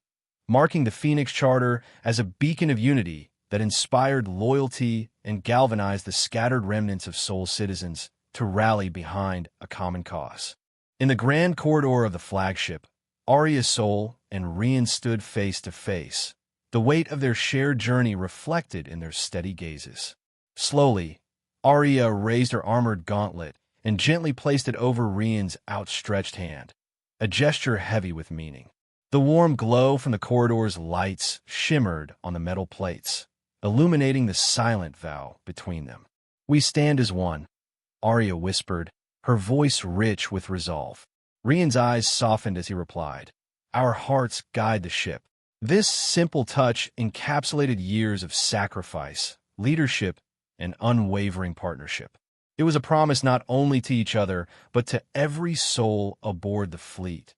marking the Phoenix Charter as a beacon of unity that inspired loyalty and galvanized the scattered remnants of Sol citizens to rally behind a common cause. In the grand corridor of the flagship, Arya Sol and Rian stood face to face, the weight of their shared journey reflected in their steady gazes. Slowly, Arya raised her armored gauntlet and gently placed it over Rian's outstretched hand, a gesture heavy with meaning. The warm glow from the corridor's lights shimmered on the metal plates, illuminating the silent vow between them. "We stand as one," Arya whispered, her voice rich with resolve. Rian's eyes softened as he replied, "Our hearts guide the ship." This simple touch encapsulated years of sacrifice, leadership, and unwavering partnership. It was a promise not only to each other, but to every soul aboard the fleet,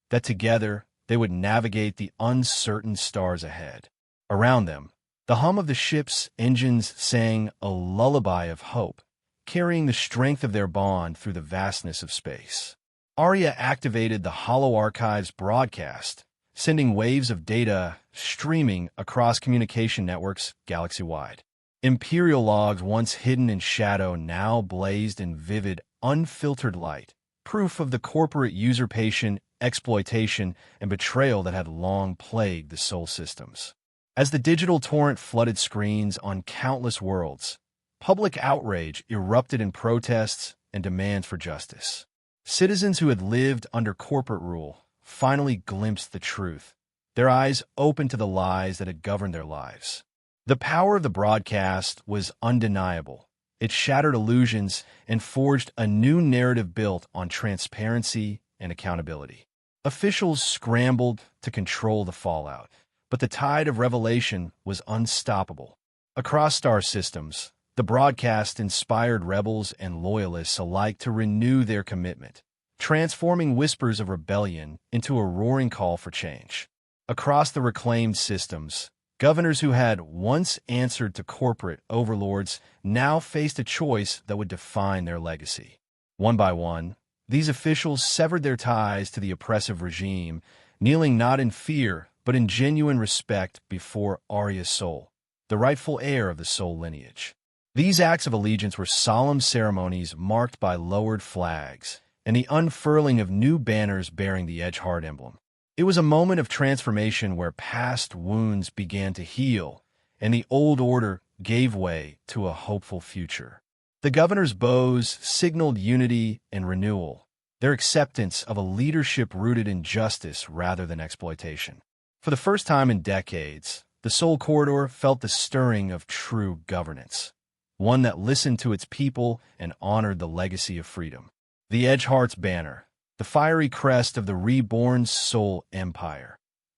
that together they would navigate the uncertain stars ahead. Around them, the hum of the ship's engines sang a lullaby of hope, carrying the strength of their bond through the vastness of space. Arya activated the Hollow Archives broadcast, sending waves of data streaming across communication networks galaxy-wide. Imperial logs once hidden in shadow now blazed in vivid, unfiltered light, proof of the corporate usurpation, exploitation, and betrayal that had long plagued the Sol systems. As the digital torrent flooded screens on countless worlds, public outrage erupted in protests and demands for justice. Citizens who had lived under corporate rule finally glimpsed the truth, their eyes opened to the lies that had governed their lives. The power of the broadcast was undeniable. It shattered illusions and forged a new narrative built on transparency and accountability. Officials scrambled to control the fallout, but the tide of revelation was unstoppable. Across star systems, the broadcast inspired rebels and loyalists alike to renew their commitment, transforming whispers of rebellion into a roaring call for change. Across the reclaimed systems, governors who had once answered to corporate overlords now faced a choice that would define their legacy. One by one, these officials severed their ties to the oppressive regime, kneeling not in fear but in genuine respect before Arya Sol, the rightful heir of the Sol lineage. These acts of allegiance were solemn ceremonies marked by lowered flags and the unfurling of new banners bearing the Edgeheart emblem. It was a moment of transformation where past wounds began to heal and the old order gave way to a hopeful future. The governor's bows signaled unity and renewal, their acceptance of a leadership rooted in justice rather than exploitation. For the first time in decades, the Sol Corridor felt the stirring of true governance, one that listened to its people and honored the legacy of freedom. The Edgeheart's banner, the fiery crest of the reborn Sol Empire,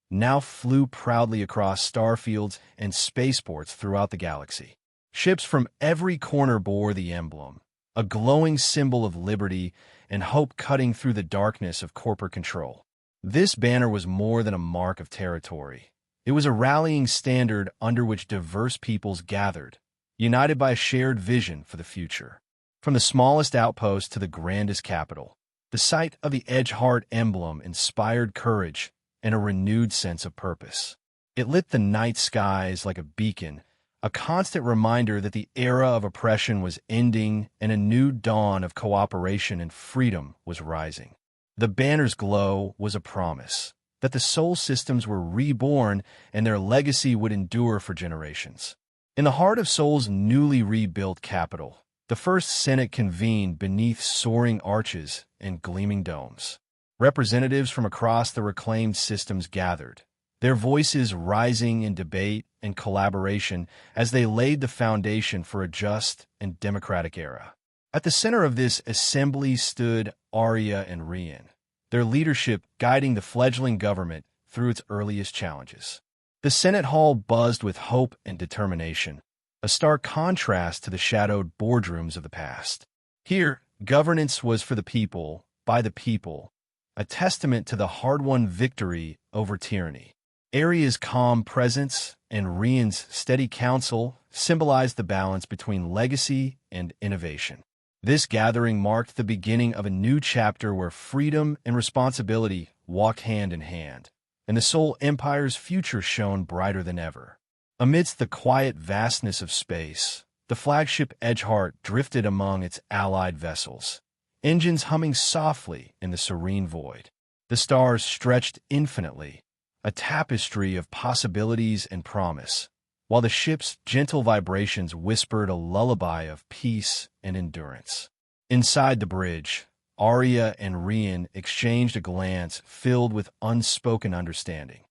now flew proudly across starfields and spaceports throughout the galaxy. Ships from every corner bore the emblem, a glowing symbol of liberty and hope cutting through the darkness of corporate control. This banner was more than a mark of territory. It was a rallying standard under which diverse peoples gathered, united by a shared vision for the future. From the smallest outpost to the grandest capital, the sight of the Edgeheart emblem inspired courage and a renewed sense of purpose. It lit the night skies like a beacon, a constant reminder that the era of oppression was ending and a new dawn of cooperation and freedom was rising. The banner's glow was a promise that the Sol systems were reborn and their legacy would endure for generations. In the heart of Sol's newly rebuilt capital, the First Senate convened beneath soaring arches and gleaming domes. Representatives from across the reclaimed systems gathered, their voices rising in debate and collaboration as they laid the foundation for a just and democratic era. At the center of this assembly stood Arya and Rian, their leadership guiding the fledgling government through its earliest challenges. The Senate Hall buzzed with hope and determination, a stark contrast to the shadowed boardrooms of the past. Here, governance was for the people, by the people, a testament to the hard-won victory over tyranny. Arya's calm presence and Rian's steady counsel symbolized the balance between legacy and innovation. This gathering marked the beginning of a new chapter where freedom and responsibility walked hand in hand, and the Sol Empire's future shone brighter than ever. Amidst the quiet vastness of space, the flagship Edgeheart drifted among its allied vessels, engines humming softly in the serene void. The stars stretched infinitely, a tapestry of possibilities and promise, while the ship's gentle vibrations whispered a lullaby of peace and endurance. Inside the bridge, Arya and Rian exchanged a glance filled with unspoken understanding.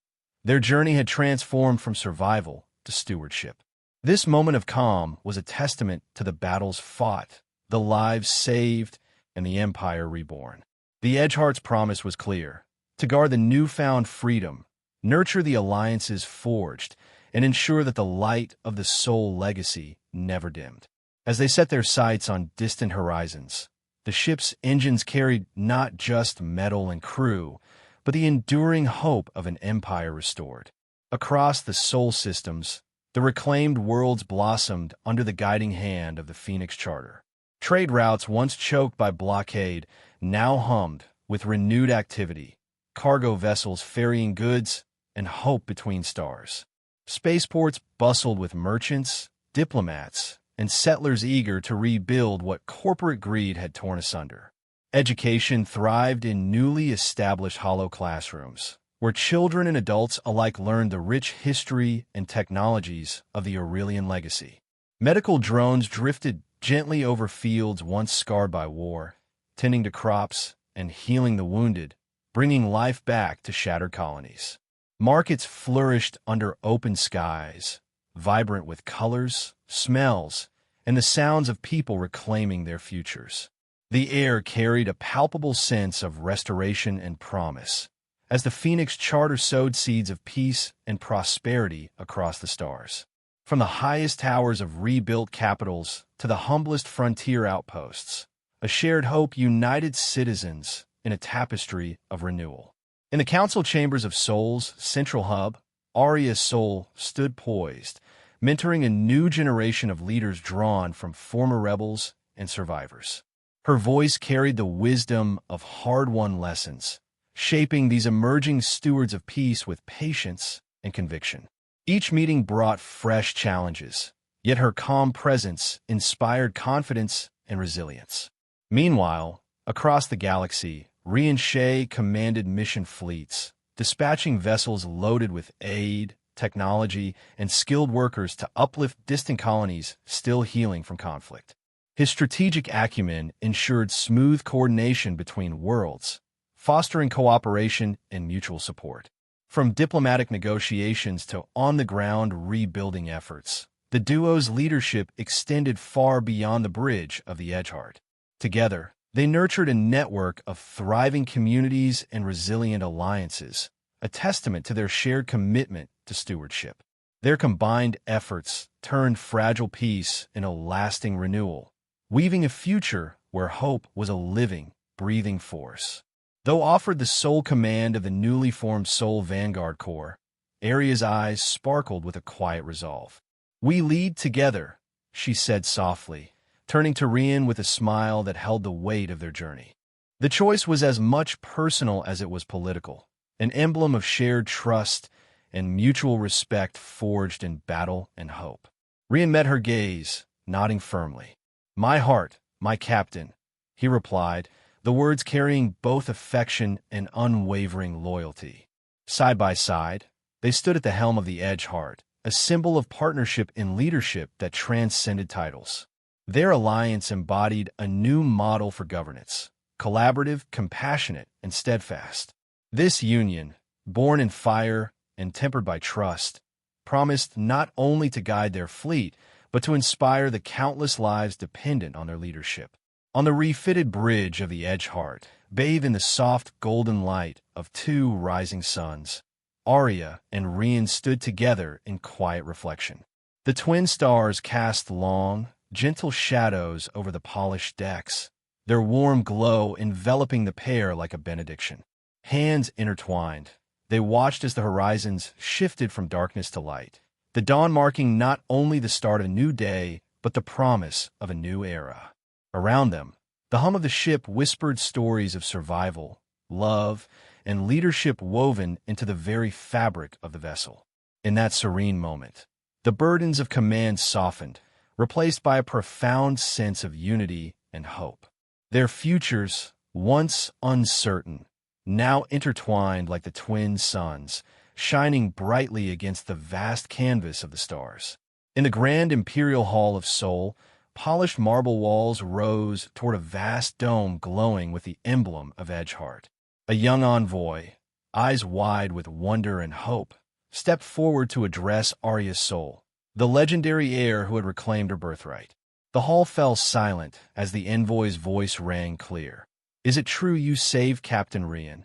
Their journey had transformed from survival to stewardship. This moment of calm was a testament to the battles fought, the lives saved, and the empire reborn. The Edgeheart's promise was clear: to guard the newfound freedom, nurture the alliances forged, and ensure that the light of the Sol legacy never dimmed. As they set their sights on distant horizons, the ship's engines carried not just metal and crew, but the enduring hope of an empire restored. Across the Sol systems, the reclaimed worlds blossomed under the guiding hand of the Phoenix Charter. Trade routes once choked by blockade now hummed with renewed activity, cargo vessels ferrying goods and hope between stars. Spaceports bustled with merchants, diplomats, and settlers eager to rebuild what corporate greed had torn asunder. Education thrived in newly established hollow classrooms, where children and adults alike learned the rich history and technologies of the Aurelian legacy. Medical drones drifted gently over fields once scarred by war, tending to crops and healing the wounded, bringing life back to shattered colonies. Markets flourished under open skies, vibrant with colors, smells, and the sounds of people reclaiming their futures. The air carried a palpable sense of restoration and promise, as the Phoenix Charter sowed seeds of peace and prosperity across the stars. From the highest towers of rebuilt capitals to the humblest frontier outposts, a shared hope united citizens in a tapestry of renewal. In the council chambers of Seoul's central hub, Arya Seoul stood poised, mentoring a new generation of leaders drawn from former rebels and survivors. Her voice carried the wisdom of hard-won lessons, shaping these emerging stewards of peace with patience and conviction. Each meeting brought fresh challenges, yet her calm presence inspired confidence and resilience. Meanwhile, across the galaxy, Rian Shay commanded mission fleets, dispatching vessels loaded with aid, technology, and skilled workers to uplift distant colonies still healing from conflict. His strategic acumen ensured smooth coordination between worlds, fostering cooperation and mutual support. From diplomatic negotiations to on-the-ground rebuilding efforts, the duo's leadership extended far beyond the bridge of the Edgeheart. Together, they nurtured a network of thriving communities and resilient alliances, a testament to their shared commitment to stewardship. Their combined efforts turned fragile peace into lasting renewal, weaving a future where hope was a living, breathing force. Though offered the sole command of the newly formed Seoul Vanguard Corps, Arya's eyes sparkled with a quiet resolve. "We lead together," she said softly, turning to Rian with a smile that held the weight of their journey. The choice was as much personal as it was political, an emblem of shared trust and mutual respect forged in battle and hope. Rian met her gaze, nodding firmly. "My heart, my captain," he replied, the words carrying both affection and unwavering loyalty. Side by side, they stood at the helm of the Edgeheart, a symbol of partnership and leadership that transcended titles. Their alliance embodied a new model for governance, collaborative, compassionate, and steadfast. This union, born in fire and tempered by trust, promised not only to guide their fleet, but to inspire the countless lives dependent on their leadership. On the refitted bridge of the Edgeheart, bathed in the soft golden light of two rising suns, Arya and Rian stood together in quiet reflection. The twin stars cast long, gentle shadows over the polished decks, their warm glow enveloping the pair like a benediction. Hands intertwined, they watched as the horizons shifted from darkness to light, the dawn marking not only the start of a new day, but the promise of a new era. Around them, the hum of the ship whispered stories of survival, love, and leadership woven into the very fabric of the vessel. In that serene moment, the burdens of command softened, replaced by a profound sense of unity and hope. Their futures, once uncertain, now intertwined like the twin suns, shining brightly against the vast canvas of the stars. In the grand imperial hall of Seoul, polished marble walls rose toward a vast dome glowing with the emblem of Edgeheart. A young envoy, eyes wide with wonder and hope, stepped forward to address Arya Seoul, the legendary heir who had reclaimed her birthright. The hall fell silent as the envoy's voice rang clear. "Is it true you saved Captain Rian,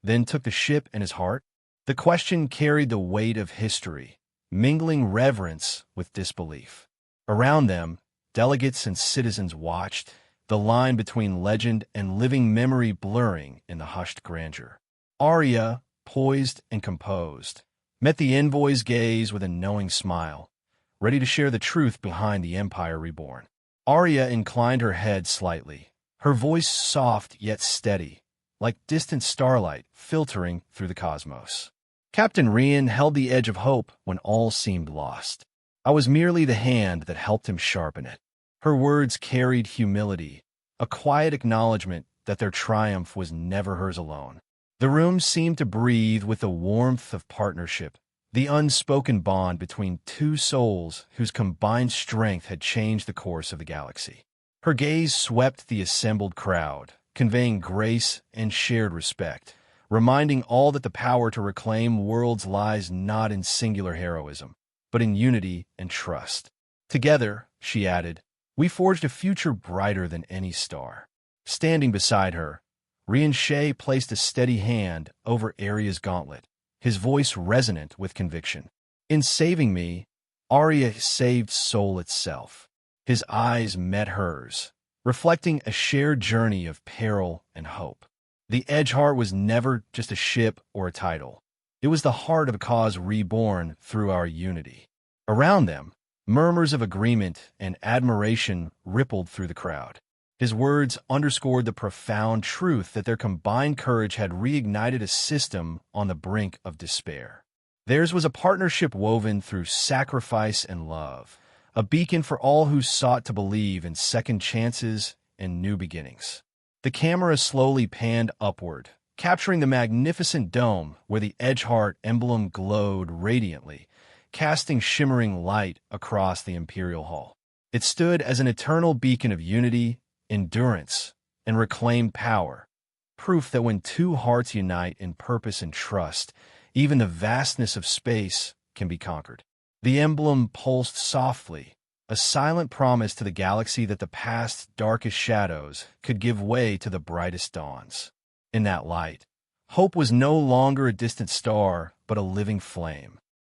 then took the ship and his heart?" The question carried the weight of history, mingling reverence with disbelief. Around them, delegates and citizens watched, the line between legend and living memory blurring in the hushed grandeur. Arya, poised and composed, met the envoy's gaze with a knowing smile, ready to share the truth behind the Empire reborn. Arya inclined her head slightly, her voice soft yet steady, like distant starlight filtering through the cosmos. Captain Rian held the edge of hope when all seemed lost. I was merely the hand that helped him sharpen it. Her words carried humility, a quiet acknowledgement that their triumph was never hers alone. The room seemed to breathe with the warmth of partnership, the unspoken bond between two souls whose combined strength had changed the course of the galaxy. Her gaze swept the assembled crowd, conveying grace and shared respect, reminding all that the power to reclaim worlds lies not in singular heroism, but in unity and trust. Together, she added, we forged a future brighter than any star. Standing beside her, Rian Shay placed a steady hand over Arya's gauntlet, his voice resonant with conviction. In saving me, Arya saved Soul itself. His eyes met hers, reflecting a shared journey of peril and hope. The Edgeheart was never just a ship or a title. It was the heart of a cause reborn through our unity. Around them, murmurs of agreement and admiration rippled through the crowd. His words underscored the profound truth that their combined courage had reignited a system on the brink of despair. Theirs was a partnership woven through sacrifice and love, a beacon for all who sought to believe in second chances and new beginnings. The camera slowly panned upward, capturing the magnificent dome where the Edgeheart emblem glowed radiantly, casting shimmering light across the Imperial Hall. It stood as an eternal beacon of unity, endurance, and reclaimed power, proof that when two hearts unite in purpose and trust, even the vastness of space can be conquered. The emblem pulsed softly, a silent promise to the galaxy that the past's darkest shadows could give way to the brightest dawns. In that light, hope was no longer a distant star, but a living flame,